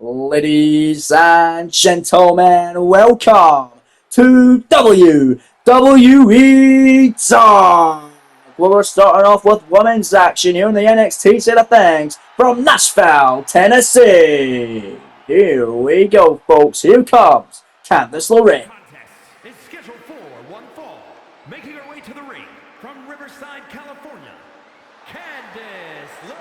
Ladies and gentlemen, welcome to WWE Talk. Well, we're starting off with women's action here in the NXT side of things from Nashville, Tennessee. Here we go, folks. Here comes Candice LeRae. Contest is scheduled for one fall. Making her way to the ring from Riverside, California, Candice LeRae.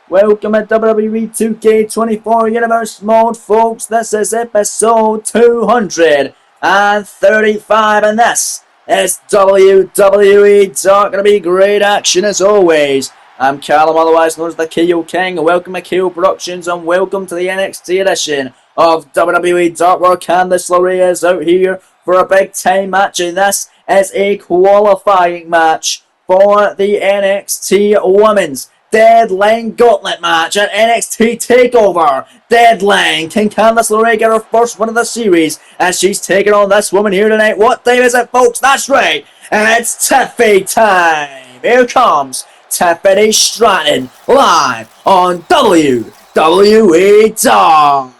Welcome to WWE 2K24 Universe Mode, folks. This is episode 235, and this is WWE Talk. Gonna be great action as always. I'm Callum, otherwise known as the KO King. Welcome to KO Productions, and welcome to the NXT edition of WWE Talk, where Candice LeRae is out here for a big time match, and this is a qualifying match for the NXT Women's Deadline Gauntlet match at NXT TakeOver Deadline. Can Candice LeRae get her first win of the series as she's taking on this woman here tonight? What time is it, folks? That's right, it's Tiffany time. Here comes Tiffany Stratton live on WWE Talk.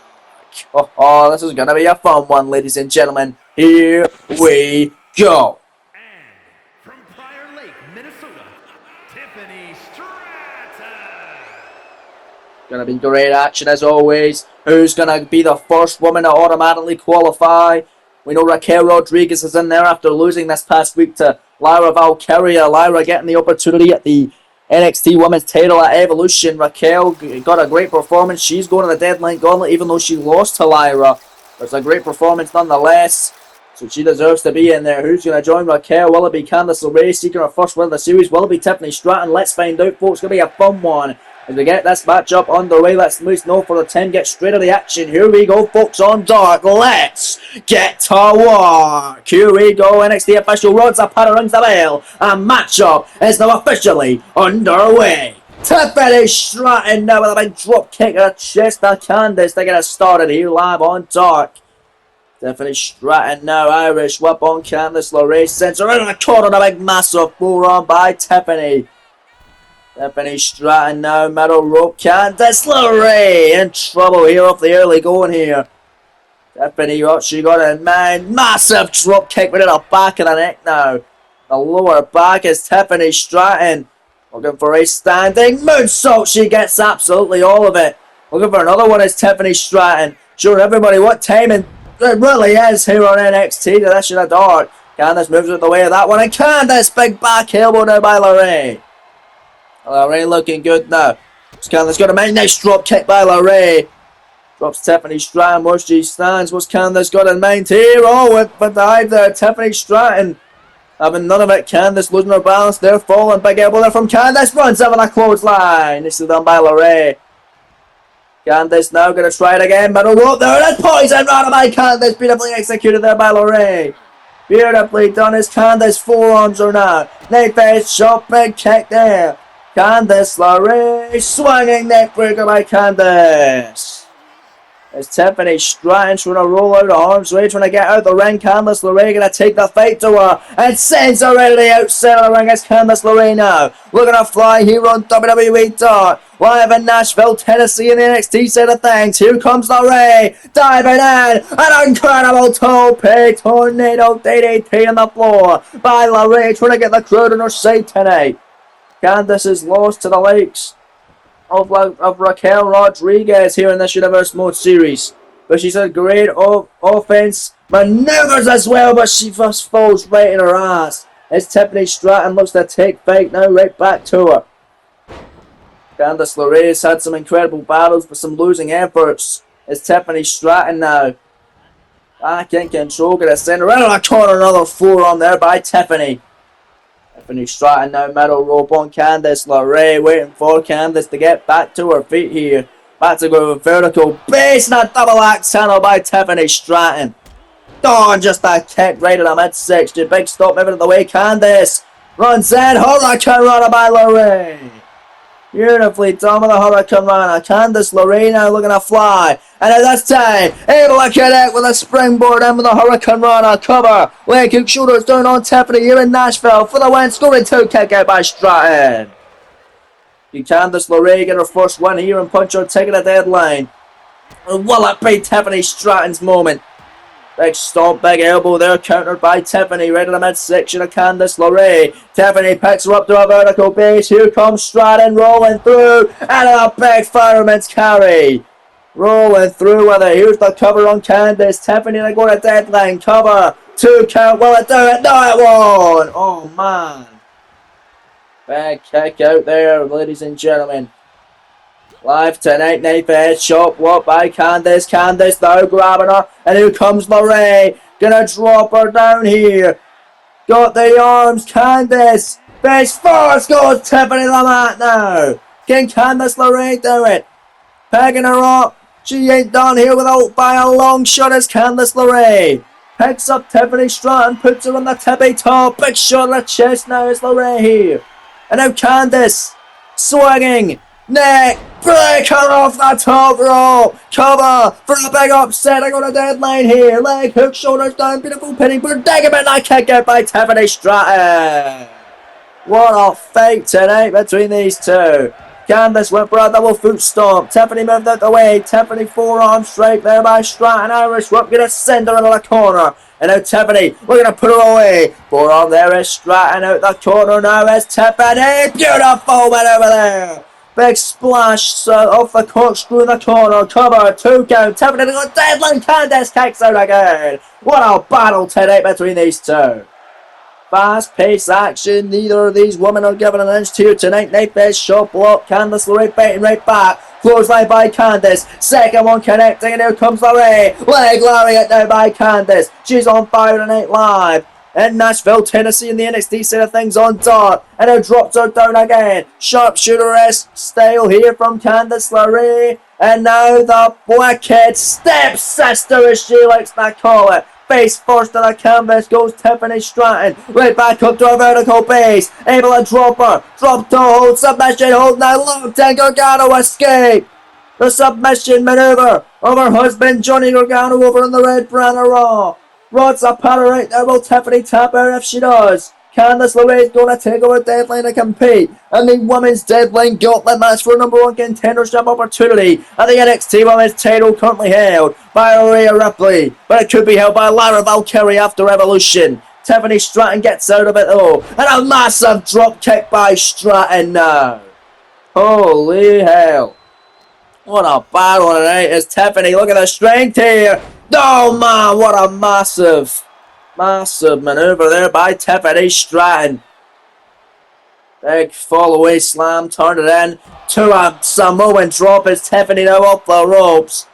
Oh, this is gonna be a fun one, ladies and gentlemen. Here we go. From Prior Lake, Minnesota, Tiffany Stratton. Gonna be great action as always. Who's gonna be the first woman to automatically qualify? We know Raquel Rodriguez is in there after losing this past week to Lyra Valkyria. Lyra getting the opportunity at the NXT Women's title at Evolution. Raquel got a great performance. She's going to the Deadline Gauntlet even though she lost to Lyra. It's a great performance nonetheless. So she deserves to be in there. Who's going to join Raquel? Will it be Candice LeRae seeking her first win of the series? Will it be Tiffany Stratton? Let's find out, folks. It's going to be a fun one. As we get this matchup underway, let's move no for the 10. Get straight to the action. Here we go, folks, on Dark. Let's get to work. Here we go. NXT official Rod Zapata rings the bell. A matchup is now officially underway. Tiffany Stratton now with a big drop kick to the chest of Candice to get us started here live on Dark. Tiffany Stratton now, Irish whip on Candice LeRae. Sends her in the corner, a big massive forearm by Tiffany. Tiffany Stratton now, middle rope. Candice LeRae in trouble here off the early going here. Tiffany, what she got in mind? Massive drop kick right in the back of the neck now. The lower back is Tiffany Stratton. Looking for a standing moonsault. She gets absolutely all of it. Looking for another one is Tiffany Stratton. Showing everybody what timing it really is here on NXT. This in the dark. Candice moves out the way of that one. And Candice, big back elbow now by LeRae. LeRae looking good now. Candice got a nice drop kick by LeRae. Drops Tiffany Stratton where she stands. What's Candice got in mind here? Oh, with the dive there. Tiffany Stratton having none of it. Candice losing her balance there. Falling. Big elbow there from Candice. Runs over the clothesline. This is done by LeRae. Candice now going to try it again. Middle rope there. And poison right by Candice. Beautifully executed there by LeRae. Beautifully done as Candice. Forearms are now. Neck face shot. Big kick there. Candice LeRae swinging neck breaker by Candice. As Tiffany Stratton trying to roll out of harm's way, trying to get out the ring. Candice LeRae going to take the fight to her and sends her into the outside of the ring. It's Candice LeRae now looking to fly here on WWE Talk live in Nashville, Tennessee in the NXT side of things. Here comes LeRae diving in, an incredible tope tornado DDT on the floor by LeRae, trying to get the crowd on her side tonight. Candice is lost to the likes of Raquel Rodriguez here in this Universe Mode series. But she's a great offense maneuvers as well, but she just falls right in her ass. As Tiffany Stratton looks to take fight now right back to her. Candice LeRae has had some incredible battles but some losing efforts. As Tiffany Stratton now back in control, gonna send her into the corner, another forearm there by Tiffany. Tiffany Stratton now middle rope on Candice LeRae, waiting for Candice to get back to her feet here. Back to go with vertical base and a double axe handle by Tiffany Stratton. Oh, and just a kick right in the midsection. Big stop moving the way. Candice runs in. Hurricane Runner by LeRae. Beautifully done with the Hurricane Runner. Candice LeRae now looking to fly. And at this time, able to connect with a springboard in with the Hurricane Runner. Cover. Leg kick shoulders down on Tiffany here in Nashville for the win. Scoring 2 kick out by Stratton. Can Candice LeRae get her first win here and punch her ticket at deadline? Or will it be Tiffany Stratton's moment? Big stomp, big elbow there, countered by Tiffany, right in the midsection of Candice LeRae. Tiffany picks her up to a vertical base. Here comes Stratton rolling through, and a big fireman's carry. Rolling through with it. Here's the cover on Candice. Tiffany to go to deadline. Cover. 2 count. Will it do it? No, it won't. Oh, man. Big kick out there, ladies and gentlemen. Live tonight, knife edge, shot block by Candice. Candice now grabbing her. And here comes LeRae. Gonna drop her down here. Got the arms. Candice. Face first goes Tiffany the mat now. Can Candice LeRae do it? Pegging her up. She ain't done here without by a long shot as Candice LeRae. Picks up Tiffany Stratton, puts her on the tippy top. Big shot of the chest now is LeRae here. And now Candice swinging. Neck breaker off the top rope. Cover for a big upset. I got a deadline here. Leg hook, shoulders down. Beautiful pinning predicament. I kick out by Tiffany Stratton. What a fight tonight between these two. Candice went for a double foot stomp. Tiffany moved out the way. Tiffany forearm strike there by Stratton. Irish whip gonna send her into the corner. And now Tiffany, we're gonna put her away. Forearm there is Stratton out the corner now is Tiffany. Beautiful win over there. Big splash off the corkscrew in the corner. Cover, 2 count. Tiffany to go deadline. Candice kicks out again. What a battle tonight between these two. Fast-paced action. Neither of these women are giving an inch to you tonight. Knife edge, shot block. Candice LeRae fighting right back. Clothesline by Candice. Second one connecting, and here comes LeRae. Leg lariat now by Candice. She's on fire tonight live in Nashville, Tennessee, in the NXT side of things on top. And it drops her down again. Sharpshooter-esque style here from Candice LeRae. And now the wicked stepsister, as she likes to call it. Face first on the canvas goes Tiffany Stratton. Right back up to her vertical base. Able to drop her. Drop to hold. Submission hold now. Locked in. Gargano escape. The submission maneuver of her husband Johnny Gargano over in the red brand of Raw. Rod's a pattern right there. Will Tiffany tap her if she does? Candice LeRae is going to take over deadline to compete in the women's deadline gauntlet match for #1 contendership opportunity at the NXT women's title currently held by Rhea Ripley, but it could be held by Lyra Valkyrie after Evolution. Tiffany Stratton gets out of it though, and a massive drop kick by Stratton now. Holy hell. What a battle tonight is Tiffany. Look at the strength here. Oh man, what a massive maneuver there by Tiffany Stratton. Big fall away slam, turned it in to a Samoan drop as Tiffany now off the ropes.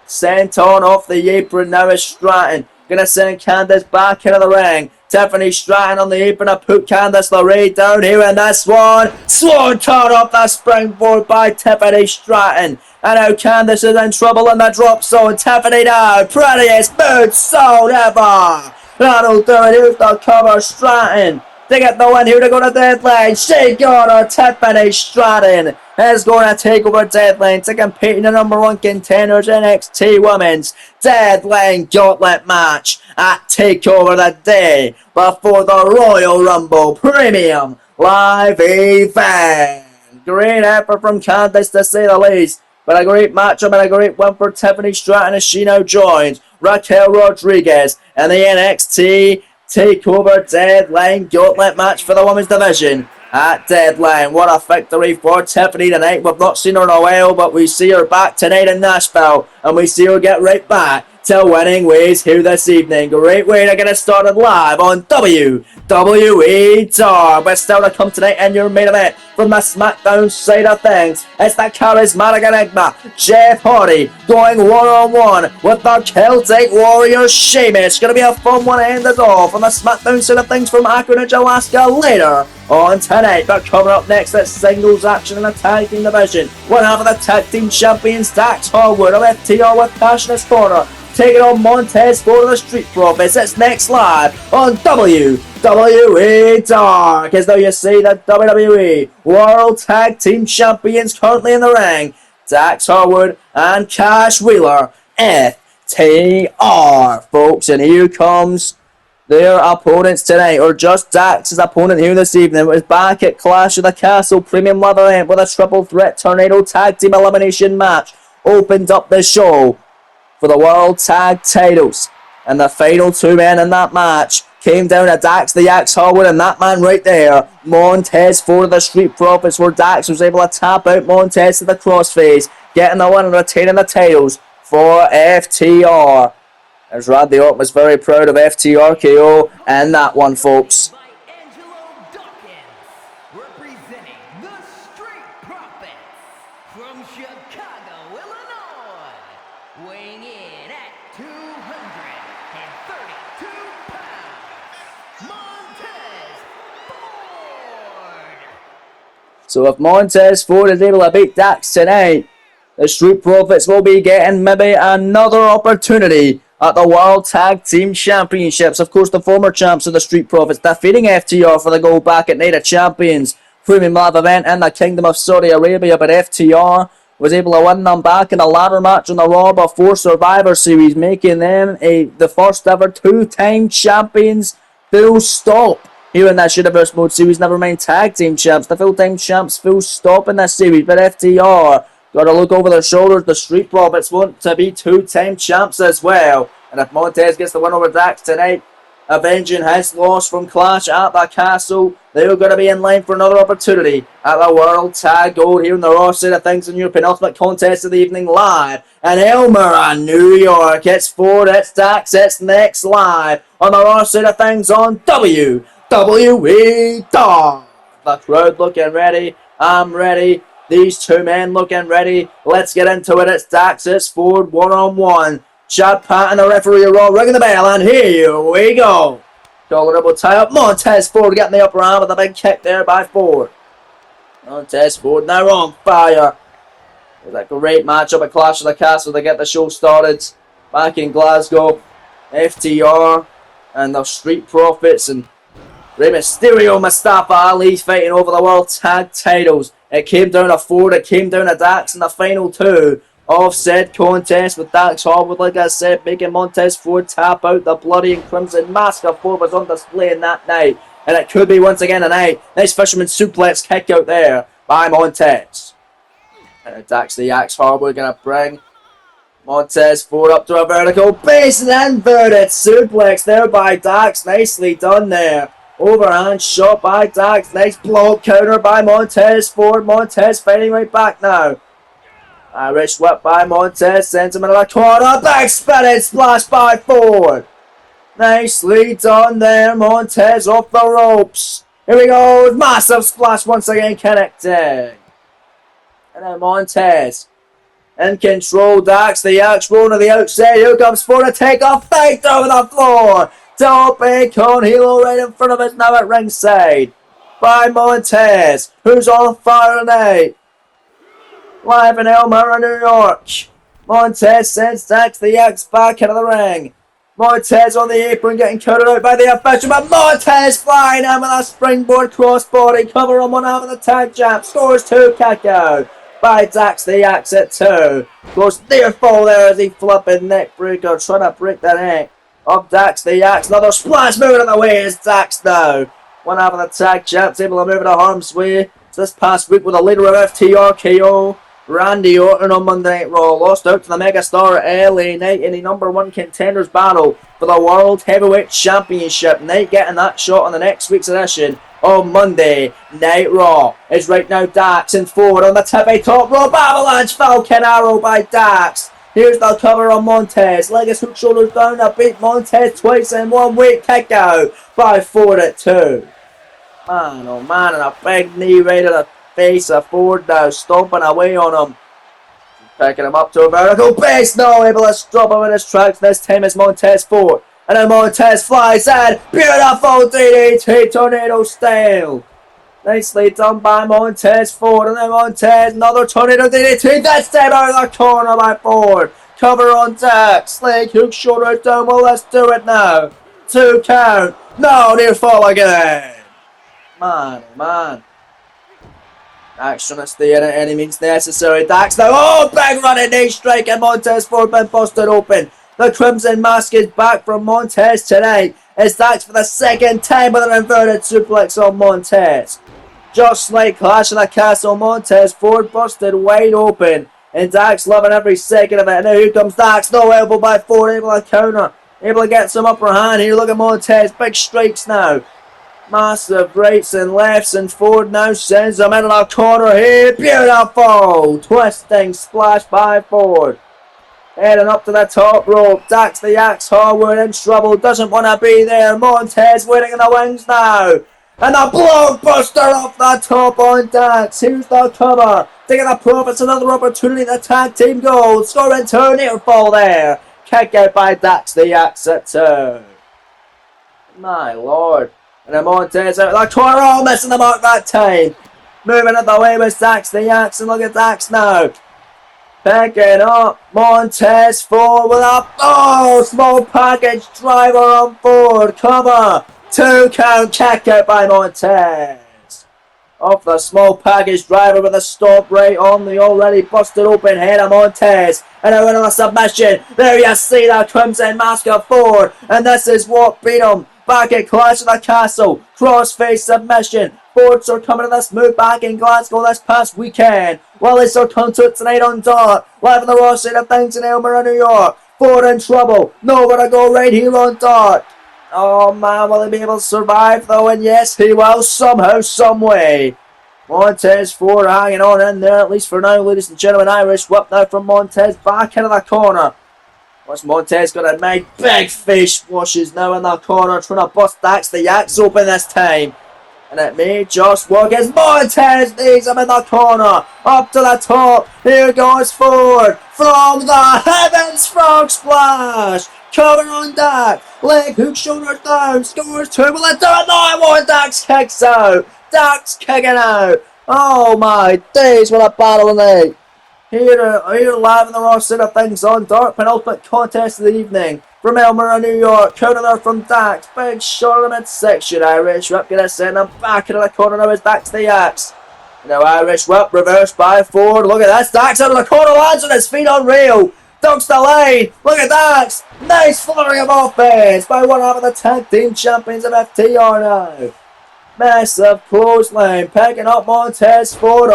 Sent on off the apron now is Stratton. Gonna send Candice back into the ring. Tiffany Stratton on the apron to put Candice LeRae down here in this one. Swan caught off the springboard by Tiffany Stratton. And now Candice is in trouble in the drop zone. Tiffany now, prettiest boot zone ever. That'll do it. Here's the cover. Stratton to get the win here to go to deadline. She got her. Tiffany Stratton is going to take over deadline to compete in the #1 contenders NXT Women's Deadline Gauntlet match at TakeOver the day before the Royal Rumble Premium Live event. Great effort from Candice to say the least. But a great matchup and a great win for Tiffany Stratton as she now joins Raquel Rodriguez in the NXT TakeOver Deadline Gauntlet match for the women's division at Deadline. What a victory for Tiffany tonight. We've not seen her in a while, but we see her back tonight in Nashville, and we see her get right back to winning ways here this evening. Great way to get it started live on WWE Dark. But still to come tonight in your main event from the SmackDown side of things. It's the charismatic enigma Jeff Hardy going one-on-one with the Celtic Warrior Sheamus. Gonna be a fun one to end us off on the SmackDown side of things from Anchorage, Alaska later on tonight. But coming up next, it's singles action in the tag team division. One half of the tag team champions, Dax Harwood of FTR with Cash in his corner, taking on Montez Ford of the Street Profits. It's next live on WWE Dark. As though you see the WWE World Tag Team Champions currently in the ring, Dax Harwood and Cash Wheeler, FTR, folks. And here comes their opponents tonight, or just Dax's opponent here this evening, was back at Clash of the Castle Premium Leather event with a triple threat tornado tag team elimination match. Opened up the show for the World Tag Titles. And the final two men in that match came down to Dax the Axe Harwood and that man right there, Montez for the Street Profits, where Dax was able to tap out Montez to the crossface, getting the win and retaining the titles for FTR. As Randy Orton was very proud of FTR KO and that one, folks. By Angelo Dawkins, representing the Street Profits from Chicago, Illinois, weighing in at 232 pounds, Montez Ford. So if Montez Ford is able to beat Dax tonight, the Street Profits will be getting maybe another opportunity at the World Tag Team Championships. Of course, the former champs of the Street Profits defeating FTR for the gold back at Night of Champions Premium Live event in the Kingdom of Saudi Arabia, but FTR was able to win them back in a ladder match on the Raw before Survivor Series, making them the first ever two-time champions full stop here in that Shittiverse Mode series. Never mind tag team champs, the full-time champs full stop in this series, but FTR got to look over their shoulders. The Street Profits want to be two-time champs as well. And if Montez gets the win over Dax tonight, avenging his loss from Clash at the Castle, they're going to be in line for another opportunity at the World Tag Gold here in the Raw side of things in your penultimate contest of the evening live. And Elmer in New York. It's Ford, it's Dax, it's next live on the Raw side of things on WWE. The crowd looking ready. I'm ready. These two men looking ready. Let's get into it. It's Dax, it's Ford, one-on-one. Chad Patton, the referee, are all ringing the bell, and here we go. Double tie-up. Montez Ford getting the upper arm with a big kick there by Ford. Montez Ford now on fire. It was a great matchup at Clash of the Castle to get the show started back in Glasgow. FTR and the Street Profits and Rey Mysterio, Mustafa Ali fighting over the World Tag Titles. It came down to Ford, it came down to Dax in the final two of said contest, with Dax Harwood, like I said, making Montez Ford tap out. The bloody and crimson mask of Ford was on display in that night, and it could be once again tonight. Nice fisherman suplex kick out there by Montez. And Dax the Axe Harwood going to bring Montez Ford up to a vertical base and inverted suplex there by Dax. Nicely done there. Overhand shot by Dax. Nice blow counter by Montez Ford. Montez fighting right back now. Irish whip by Montez. Sends him into the corner. Back spinning splash by Ford. Nicely done there. Montez off the ropes. Here we go. Massive splash once again connecting. And then Montez in control. Dax the Axe rolling to the outside. Here comes Ford to take a fight over the floor. Tope con Hilo right in front of us now at ringside by Montez, who's on fire tonight. Live in Elmira, New York. Montez sends Dax the Axe back into the ring. Montez on the apron getting counted out by the official, but Montez flying in with a springboard crossbody cover on one half of the tag jump. Scores two kick out by Dax the Axe at two. Goes near fall there as he flipping neck breaker, trying to break the neck of Dax the Axe. Another splash moving in the way is Dax now. One half of the tag champs able to move it to harm's way. So this past week with the leader of FTR KO, Randy Orton on Monday Night Raw, lost out to the megastar at LA Knight in the number one contenders battle for the World Heavyweight Championship. Knight getting that shot on the next week's edition on Monday Night Raw. It's right now Dax and Ford on the tippy top rope. Avalanche Falcon Arrow by Dax. Here's the cover on Montez. Legacy hook shoulders down to beat Montez twice in 1 week. Kick out by Ford at two. Man, oh man, and a big knee right to the face of Ford now, stomping away on him. Picking him up to a vertical base now, able to stop him in his tracks. This time is Montez Ford. And then Montez flies in. Beautiful DDT tornado style. Nicely done by Montez Ford. And then Montez, another tornado DDT. This time out of the corner by Ford. Cover on Dax. Leg hook shoulders down. Well, let's do it now. 2 count. No, near fall again. Man, man. Dax trying to stay in at any means necessary. Dax now. Oh, big running knee strike. And Montez Ford been busted open. The Crimson Mask is back from Montez tonight. It's Dax for the second time with an inverted suplex on Montez. Just like Clash of the Castle, Montez Ford busted wide open. And Dax loving every second of it. And now here comes Dax. No elbow by Ford. Able to counter. Able to get some upper hand here. Look at Montez. Big strikes now. Massive rights and lefts. And Ford now sends him into the corner here. Beautiful. Twisting splash by Ford. Heading up to the top rope. Dax the Axe Harwood in trouble. Doesn't want to be there. Montez waiting in the wings now. And a blockbuster off the top on Dax. Here's the cover. Taking the Profits, another opportunity to tag team gold. Scoring 2, near fall there. Kick out by Dax the Axe at 2. My lord. And then Montez out of the corner. Oh, missing the mark that time. Moving out the way with Dax the Axe. And look at Dax now. Picking up Montez Ford with a small package driver on Ford. Cover. 2 count, kick out by Montez. Off the small package driver with a stop right on the already busted open head of Montez. And a win on a submission. There you see that Crimson Mask of Ford. And this is what beat him. Back at Clash of the Castle. Crossface submission. Fords are coming to this move back in Glasgow this past weekend. Willis are come to it tonight on Dart. Live on the Raw side of things in Elmira, New York. Ford in trouble. Nowhere to go right here on Dart. Oh man, will he be able to survive though? And yes, he will somehow, some way. Montez Ford hanging on in there, at least for now, ladies and gentlemen. Irish whip now from Montez back into the corner. What's Montez got to make? Big face washes now in the corner, trying to bust Dax the Axe open this time. And it may just work as Montez knees him in the corner. Up to the top. Here goes Ford. From the heavens, frog splash. Cover on Dax. Leg hook, shoulders down. Scores 2. Will it do it? No, it won't. Dax kicks out. Dax kicking out. Oh my days, what a battle tonight. Here live in the Raw side of things on Dark. Penultimate contest of the evening. From Elmira, New York, counter there from Dax. Big shot in the midsection. Irish whip gonna send him back into the corner now as Dax the Axe. Now Irish whip reversed by Ford. Look at this. Dax out of the corner, lands on his feet on rail. Dunks the lane. Look at Dax. Nice flurry of offense by one half of the tag team champions of FTR now. Massive clothesline, picking up Montez Ford.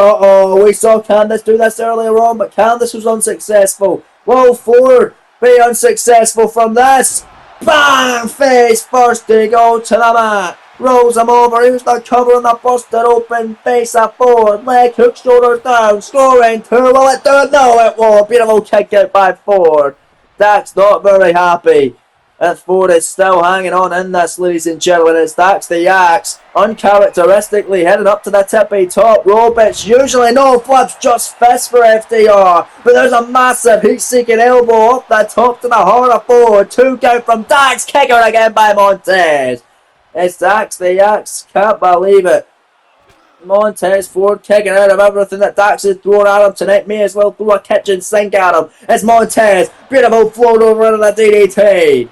We saw Candice do this earlier on, but Candice was unsuccessful. Will Ford be unsuccessful from this? Bang! Face first to go to the mat. Rolls him over. Here's the cover on the busted open face of Ford. Leg hook, shoulders down. Scoring 2. Will it do it? No, it won't. Beautiful kick out by Ford. Dax not very happy. And Ford is still hanging on in this, ladies and gentlemen. It's Dax the Axe, uncharacteristically heading up to the tippy top rope. It's usually no flips, just fists for FTR. But there's a massive heat-seeking elbow up the top to the heart of Ford. 2 count from Dax, kick out again by Montez. It's Dax the Axe, can't believe it. Montez Ford kicking out of everything that Dax has thrown at him tonight. May as well throw a kitchen sink at him. It's Montez, beautiful float over into the DDT.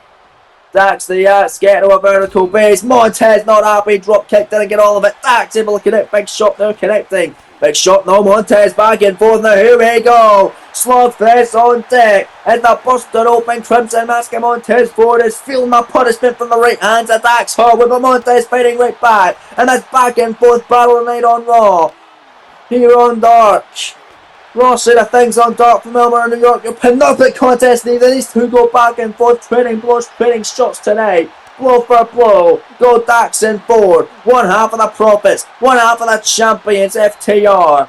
Dax the Axe getting to a vertical base. Montez not happy. Drop kick, didn't get all of it. Dax able to connect. Big shot there connecting. Big shot now. Montez back and forth now. Here we go. Slugfest on deck. And the busted open Crimson Mask of Montez Ford is feeling the punishment from the right hands of Dax Harwood. But Montez fighting right back. And that's back and forth battle tonight on Raw. Here on Dark. Raw side of things on Dark from Elmira, New York. Your penultimate contest. These two go back and forth, trading blows, trading shots tonight. Blow for blow. Go Dax and Ford. One half of the Profits. One half of the champions, FTR.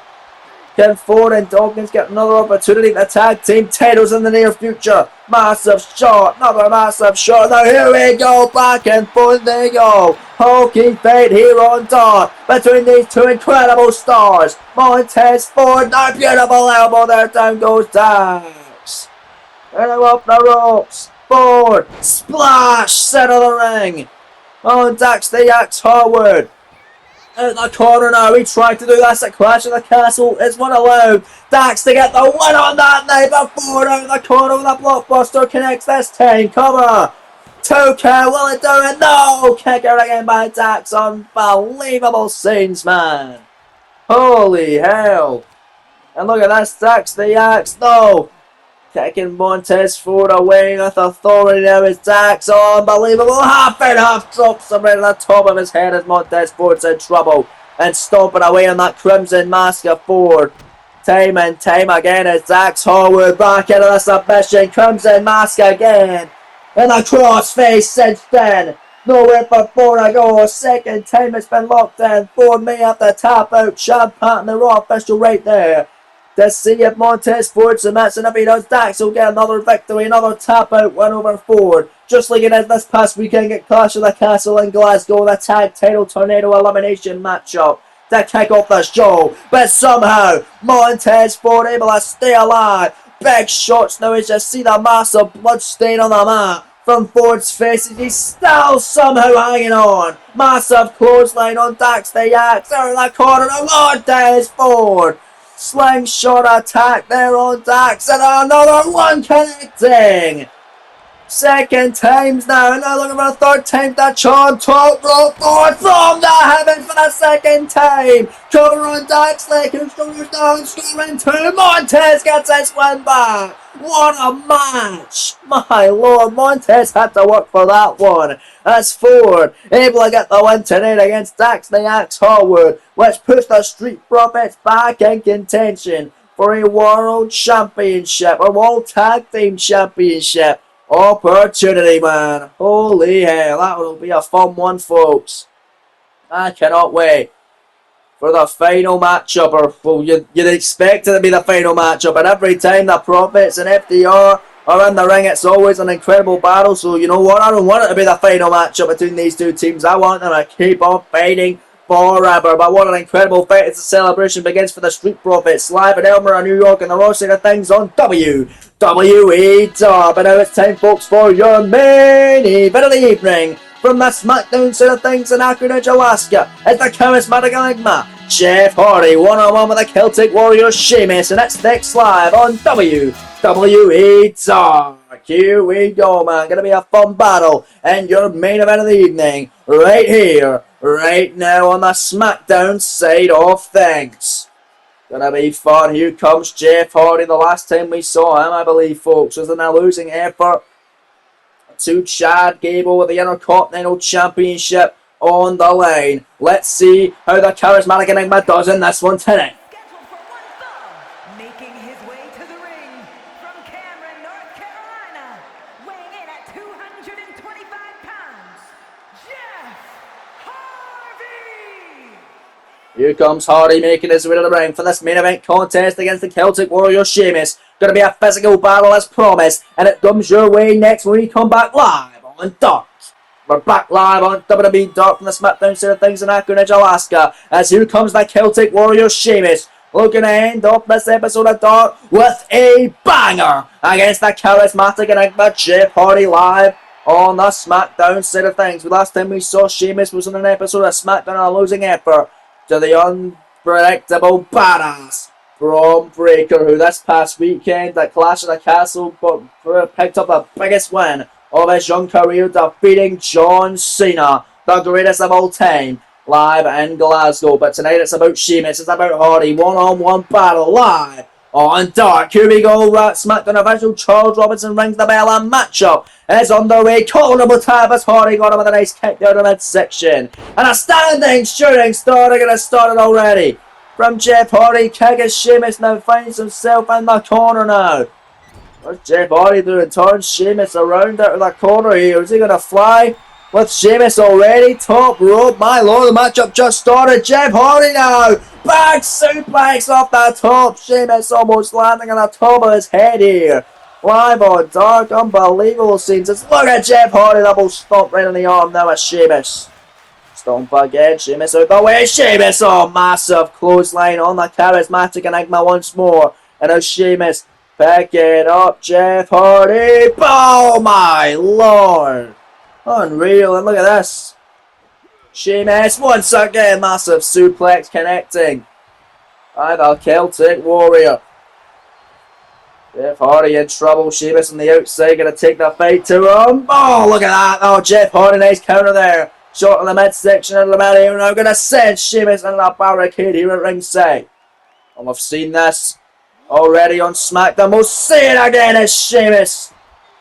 Can Ford and Dawkins get another opportunity to tag team titles in the near future? Massive shot. Another massive shot. Now here we go. Back and forth they go. Hokey fight here on Dark between these two incredible stars. Montez Ford. Now beautiful elbow there. Down goes Dax. And up the ropes. Ford. Splash. Center of the ring. On Dax the Axe Harwood. Out the corner now, he tried to do this at Clash of the Castle. It's not allowed. Dax to get the win on that night, but Ford out the corner with a blockbuster connects this time. Cover. 2 count, will it do it? No! Kick out again by Dax. Unbelievable scenes, man. Holy hell. And look at this, Dax the Axe. No. Kicking Montez Ford away with authority now is Dax. Oh, unbelievable. Half and half drops him right on the top of his head as Montez Ford's in trouble. And stomping away on that Crimson Mask of Ford. Time and time again as Dax Harwood back into the submission. Crimson Mask again. And the crossface since then. Nowhere for Ford to go. Second time it's been locked in. Ford may have to tap out. Sean Patton, the Raw official right there. To see if Montez Ford submits, and if he does, Dax will get another victory, another tap-out win over Ford. Just like it is this past weekend at Clash of the Castle in Glasgow, the tag title tornado elimination matchup to kick off the show. But somehow, Montez Ford able to stay alive. Big shots now as you see the massive blood stain on the mat from Ford's face. He's still somehow hanging on. Massive clothesline on Dax the Yak. Out of the corner of Montez Ford. Slingshot attack there on Dax, and another one connecting. Second times now looking for a third time. That's on top rope Ford from the heavens for the second time. Cover on Dax, leg, who's down, scoring two. Montez gets his win back. What a match! My lord, Montez had to work for that one. As Ford able to get the win tonight against Dax the Axe Harwood, which puts the Street Profits back in contention for a World Championship, or World Tag Team Championship opportunity, man. Holy hell, that will be a fun one, folks. I cannot wait for the final matchup, or well, you'd expect it to be the final matchup, but every time the Profits and FDR are in the ring, it's always an incredible battle. So you know what, I don't want it to be the final matchup between these two teams. I want them to keep on fighting forever. But what an incredible fight as the celebration begins for the Street Profits live at Elmira, New York, and the Raw side of things on WWE Top. And now it's time, folks, for your main event of the evening. From the SmackDown side of things in Anchorage, Alaska, it's the charismatic enigma, Jeff Hardy, one-on-one with the Celtic Warrior Sheamus, and it's next live on WWE Talk. Here we go, man. Gonna be a fun battle, and your main event of the evening, right here, right now on the SmackDown side of things. Gonna be fun. Here comes Jeff Hardy. The last time we saw him, I believe, folks, was in a losing effort to Chad Gable with the Intercontinental Championship on the line. Let's see how the charismatic enigma does in this one tonight. Scheduled for one fall, making his way to the ring from Cameron, North Carolina, weighing in at 225 pounds, Jeff Hardy! Here comes Hardy making his way to the ring for this main event contest against the Celtic Warrior Sheamus. Going to be a physical battle as promised, and it comes your way next when we come back live on Dark. We're back live on WWE Dark from the SmackDown side of things in Anchorage, Alaska, as here comes the Celtic Warrior Sheamus, looking to end off this episode of Dark with a banger against the charismatic enigma Jeff Hardy live on the SmackDown side of things. The last time we saw Sheamus was in an episode of SmackDown in a losing effort to the unpredictable badass Braun Breaker, who this past weekend at Clash of the Castle picked up the biggest win of his young career, defeating John Cena, the greatest of all time, live in Glasgow. But tonight it's about Sheamus, it's about Hardy, one-on-one battle live on Dark. Here we go, SmackDown official Charles Robinson rings the bell, and matchup is underway. Colorable tab as Hardy got him with a nice kick down the midsection. And a standing shooting star going to start it already. From Jeff Hardy, kicking Sheamus now finds himself in the corner now. What's Jeff Hardy doing? Turns Sheamus around out of the corner here. Is he going to fly with Sheamus already? Top rope, my lord, the matchup just started. Jeff Hardy now. Back suplex off the top. Sheamus almost landing on the top of his head here. Live on Dark, unbelievable scenes. Let's look at Jeff Hardy, double stomp right in the arm now with Sheamus. Stomp again, Sheamus out the way. Sheamus, oh, massive clothesline on the charismatic enigma once more. And now Sheamus picking up Jeff Hardy. Oh my lord. Unreal, and look at this. Sheamus once again, massive suplex connecting. By the Celtic Warrior. Jeff Hardy in trouble. Sheamus on the outside, going to take the fight to him. Oh, look at that. Oh, Jeff Hardy, nice counter there. Shot in the midsection of the mat here. Now going to send Sheamus into the barricade here at ringside. And we've seen this already on SmackDown. We'll see it again as Sheamus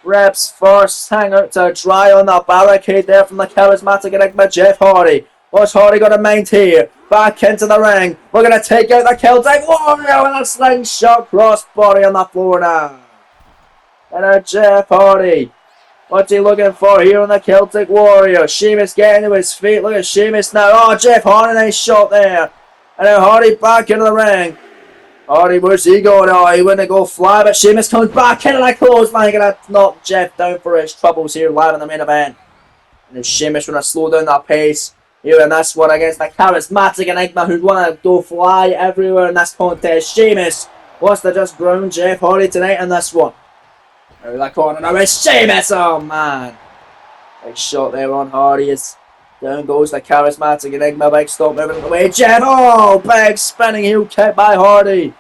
reps first. Hang out to dry on the barricade there from the charismatic Enigma Jeff Hardy. What's Hardy got to mind here? Back into the ring. We're going to take out the Celtic Warrior with a slingshot crossbody on the floor now. And now Jeff Hardy. What's he looking for here on the Celtic Warrior? Sheamus getting to his feet. Look at Sheamus now. Oh, Jeff Hardy, nice shot there. And now Hardy back into the ring. Hardy, where's he going? Oh, he wouldn't go fly, but Sheamus comes back into the clothesline. Gonna knock Jeff down for his troubles here live in the main event. And then Sheamus gonna slow down that pace here in this one against the charismatic Enigma who'd wanna go fly everywhere in this contest. Sheamus wants to just ground Jeff Hardy tonight in this one. Out of that corner now is Sheamus. Oh man. Big shot there on Hardy as down goes the charismatic Enigma. Big stop moving away. Jeff. Oh, big spinning heel kick by Hardy.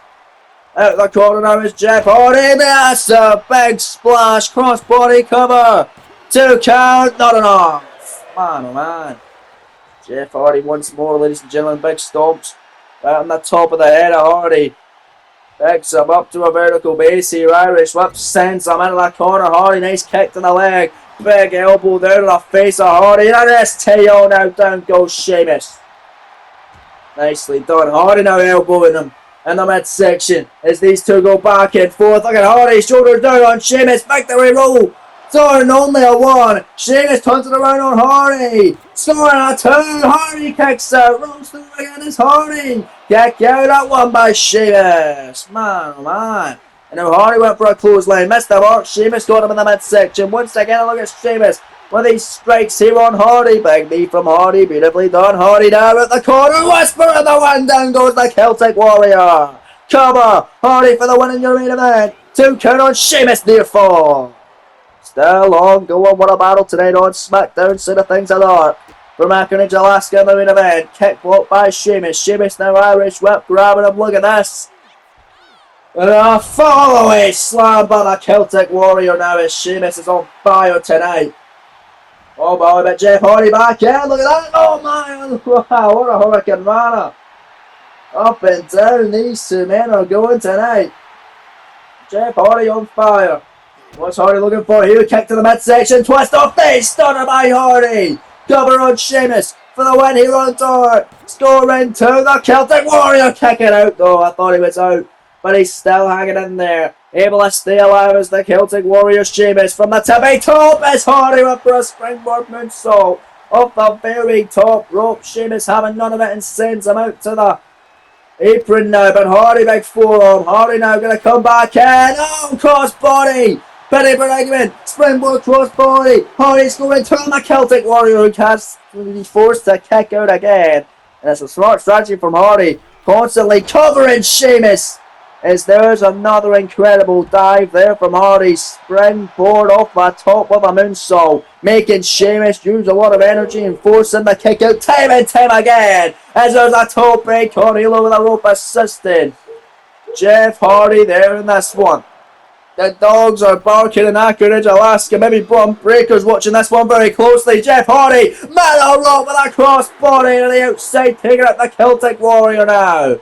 Out the corner now is Jeff Hardy. That's a big splash. Crossbody cover. 2 count. Not enough. Man, oh man. Jeff Hardy once more, ladies and gentlemen. Big stomps. Right on the top of the head of Hardy. Picks him up to a vertical base here. Irish whip sends him into that corner. Hardy, nice kick to the leg. Big elbow down to the face of Hardy. And this tail now down goes Sheamus. Nicely done. Hardy now elbowing him in the midsection as these two go back and forth. Look at Hardy, shoulders down on Sheamus. Victory roll. Scoring only a 1. Sheamus turns it around on Hardy. Scoring a 2. Hardy kicks out. Rolls through again is Hardy. Kick out at 1 by Sheamus. Man, oh man. And now Hardy went for a clothesline. Missed the mark. Sheamus got him in the midsection. Once again, look at Sheamus with these strikes here on Hardy. Big knee from Hardy. Beautifully done. Hardy down at the corner. Whisper in the wind. Down goes the Celtic Warrior. Cover. Hardy for the win in your main event. 2 count on Sheamus. Near fall. Still ongoing. What a battle tonight on SmackDown. Side of things are dark. From Anchorage, Alaska in the main event. Kick blocked by Sheamus. Sheamus now Irish whip grabbing him. Look at this. And a follow-away slam by the Celtic Warrior now as Sheamus is on fire tonight. Oh boy, but Jeff Hardy back in. Look at that. Oh my. Wow, what a Hurricane Rana. Up and down these two men are going tonight. Jeff Hardy on fire. What's Hardy looking for here? Kick to the midsection. Twist off face. Stunner by Hardy. Cover on Sheamus for the win here on Dark. Scoring 2. The Celtic Warrior kicking out though. I thought he was out. But he's still hanging in there. Able to stay alive as the Celtic Warrior. Sheamus from the tippy top as Hardy went for a springboard moonsault. Off the very top rope. Sheamus having none of it and sends him out to the apron now. But Hardy big forearm. Hardy now going to come back in. Oh, crossbody. Benny Bergman, springboard crossbody. Hardy scoring 2 on the Celtic Warrior who has to be forced to kick out again. And it's a smart strategy from Hardy. Constantly covering Sheamus. As there's another incredible dive there from Hardy. Springboard off the top with a moonsault. Making Sheamus use a lot of energy and forcing the kick out time and time again. As there's a top break. Hardy over the rope assisting Jeff Hardy there in this one. The dogs are barking in Anchorage, Alaska. Maybe Bron Breaker's watching this one very closely. Jeff Hardy, middle rope with a crossbody to the outside, taking out the Celtic Warrior now.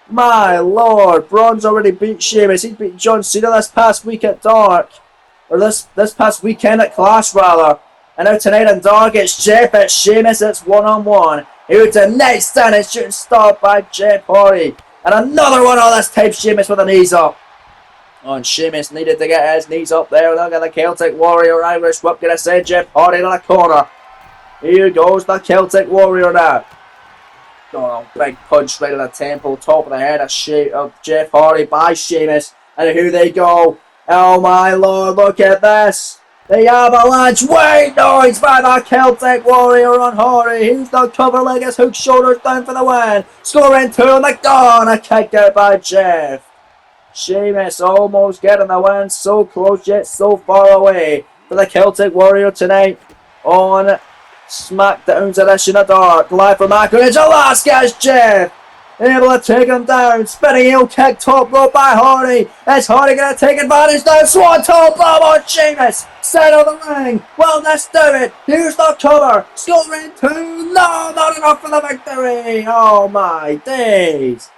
My lord, Braun's already beat Sheamus. He beat John Cena this past week at Dark. Or this past weekend at Clash, rather. And now tonight in Dark, it's Jeff, it's Sheamus, it's 1-on-1. Here to nice standing shooting star by Jeff Hardy. And another one on this time, Sheamus with the knees up. Oh, and Sheamus needed to get his knees up there. Look at the Celtic Warrior Irish whip. Gonna send Jeff Hardy to the corner. Here goes the Celtic Warrior now. Oh, big punch right at the temple, top of the head of Jeff Hardy by Sheamus. And here they go. Oh my lord, look at this. The avalanche weight noise by the Celtic Warrior on Hardy. He's the cover leg, his hook shoulders down for the win. Scoring 2 on the dawn. A kick out by Jeff. Sheamus almost getting the win. So close yet so far away for the Celtic Warrior tonight on SmackDown's edition of Dark. Live from Anchorage, Alaska is Jeff. Able to take him down. Spinning heel kick top rope by Hardy. Is Hardy going to take advantage now? Swanton bomb on Sheamus. Center of the ring. Well, let's do it. Here's the cover. Scoring 2. No, not enough for the victory. Oh my days.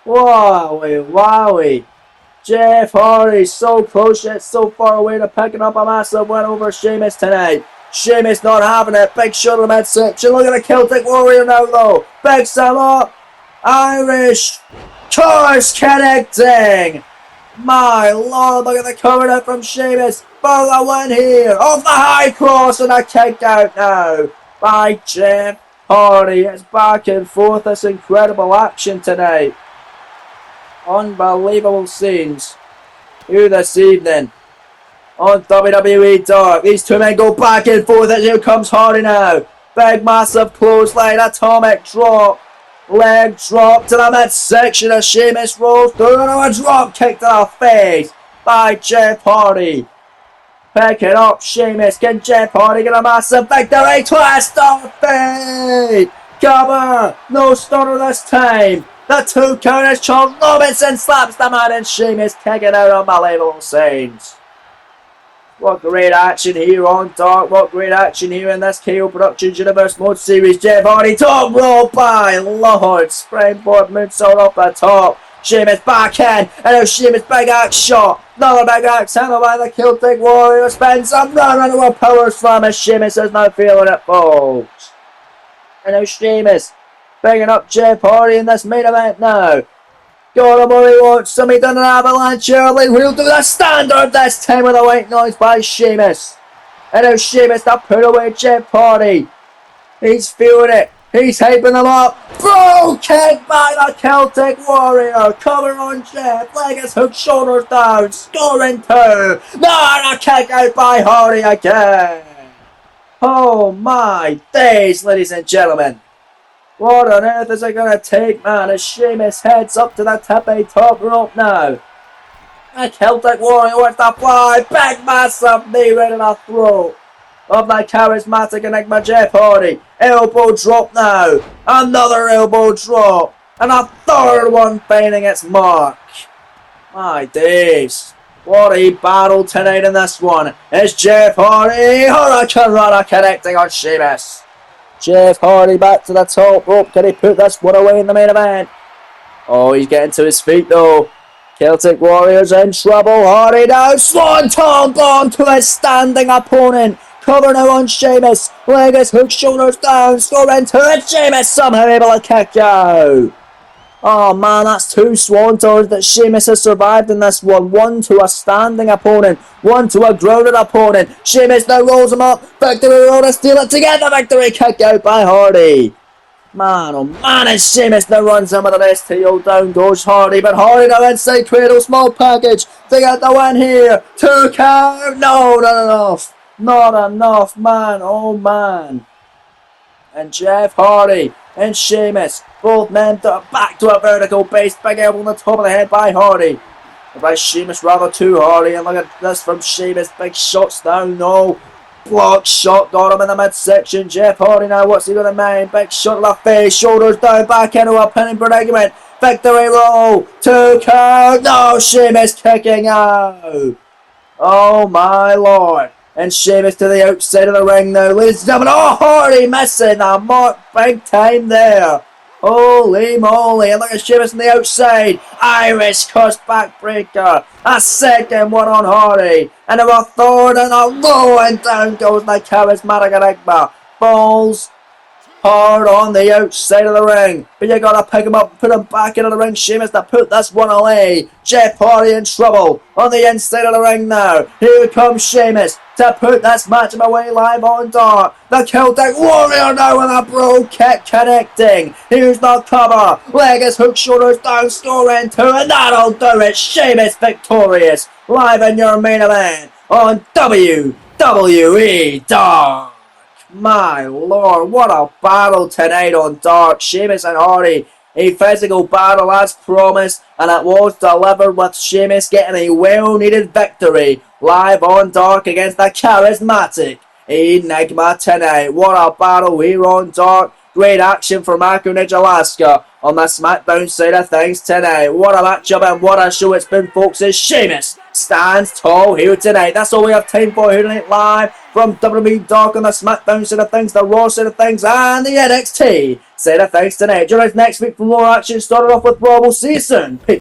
Wowie, wowie. Jeff Hardy so close yet so far away to picking up a massive win over Sheamus tonight. Sheamus not having it. Big shot in the midsection. Look at the Celtic Warrior now though. Big sell Irish curse connecting. My lord, look at the cover out from Sheamus for the win here. Off the high cross and a kick out now by Jeff Hardy. It's back and forth. This incredible action tonight. Unbelievable scenes here this evening on WWE Dark. These two men go back and forth and here comes Hardy now. Big massive clothesline, atomic drop. Leg drop to the midsection as Sheamus rolls through and a drop kick to the face by Jeff Hardy. Picking up Sheamus. Can Jeff Hardy get a massive victory? Twist of fate. Cover. No stunner this time. The 2 counters. Charles Robinson slaps the man and Sheamus kicking out unbelievable scenes. What great action here on Dark. What great action here in this KO Productions Universe Mode Series. Jeff Hardy top roll by Lord. Springboard moonsault off the top. Sheamus back in. And now Sheamus big axe shot. Another big axe handled by the Celtic Warrior. Spins a run into a power slam as Sheamus is now feeling it, folks. And now Sheamus bringing up Jeff Hardy in this main event now. Got him where he wants him. He done an avalanche early. We'll do the standard this time with a white noise by Sheamus. And now Sheamus to put away Jeff Hardy. He's feeling it. He's hyping him up. Bro kick by the Celtic Warrior. Cover on Jeff. Leg is hooked, shoulders down. Scoring 2. No, a kick out by Hardy again. Oh my days, ladies and gentlemen. What on earth is it going to take, man, as Sheamus heads up to the tippy top rope now. The Celtic Warrior with the fly. Big massive knee right in the throat of the charismatic Enigma Jeff Hardy. Elbow drop now. Another elbow drop. And a third one finding its mark. My days. What a battle tonight in this one. It's Jeff Hardy. Hurricane Runner connecting on Sheamus. Jeff Hardy back to the top rope. Can he put this one away in the main event? Oh, he's getting to his feet though. Celtic Warriors in trouble. Hardy now. Swanton bomb to his standing opponent. Cover now on Sheamus. Leg is hooked, shoulders down. Scoring 2 and Sheamus somehow able to kick out. Oh man, that's 2 swantons that Sheamus has survived in this one. One to a standing opponent, one to a grounded opponent. Sheamus now rolls him up. Victory roll to steal it to get the victory kick out by Hardy. Man, oh man, and Sheamus now runs in with an STO. Down goes Hardy, but Hardy now inside cradle, small package. They got the win here. 2 count. No, not enough. Not enough, man. Oh man. And Jeff Hardy and Sheamus, both men back to a vertical base. Big elbow on the top of the head by Hardy. By Sheamus rather to Hardy. And look at this from Sheamus. Big shots down. No. Block shot. Got him in the midsection. Jeff Hardy now. What's he going to mind? Big shot to the face. Shoulders down. Back into a pinning predicament. Victory roll. 2 count. No. Sheamus kicking out. Oh my lord. And Sheamus to the outside of the ring now. Ladies and gentlemen, oh, Hardy missing the mark big time there. Holy moly. And look at Sheamus on the outside. Irish curse backbreaker. A second one on Hardy. And a third and a low. And down goes the charismatic Enigma. Balls hard on the outside of the ring. But you gotta pick him up and put him back into the ring. Sheamus to put this one away. Jeff Hardy in trouble on the inside of the ring now. Here comes Sheamus to put this matchup away live on Dark. The Celtic Warrior now with a bro kick connecting. Here's the cover. Leg is hooked, shoulders down, scoring 2, and that'll do it. Sheamus victorious. Live in your main event on WWE Dark. My lord, what a battle tonight on Dark. Sheamus and Hardy, a physical battle as promised, and it was delivered with Sheamus getting a well-needed victory live on Dark against the charismatic Enigma tonight. What a battle here on Dark. Great action for Marco Ninja Alaska on the SmackDown side of things tonight. What a matchup and what a show it's been, folks, as Sheamus stands tall here tonight. That's all we have time for here tonight, live from WWE Dark on the SmackDown side of things, the Raw side of things, and the NXT side of things tonight. Join us next week for more action. Started off with Raw. We'll see you soon. Peace.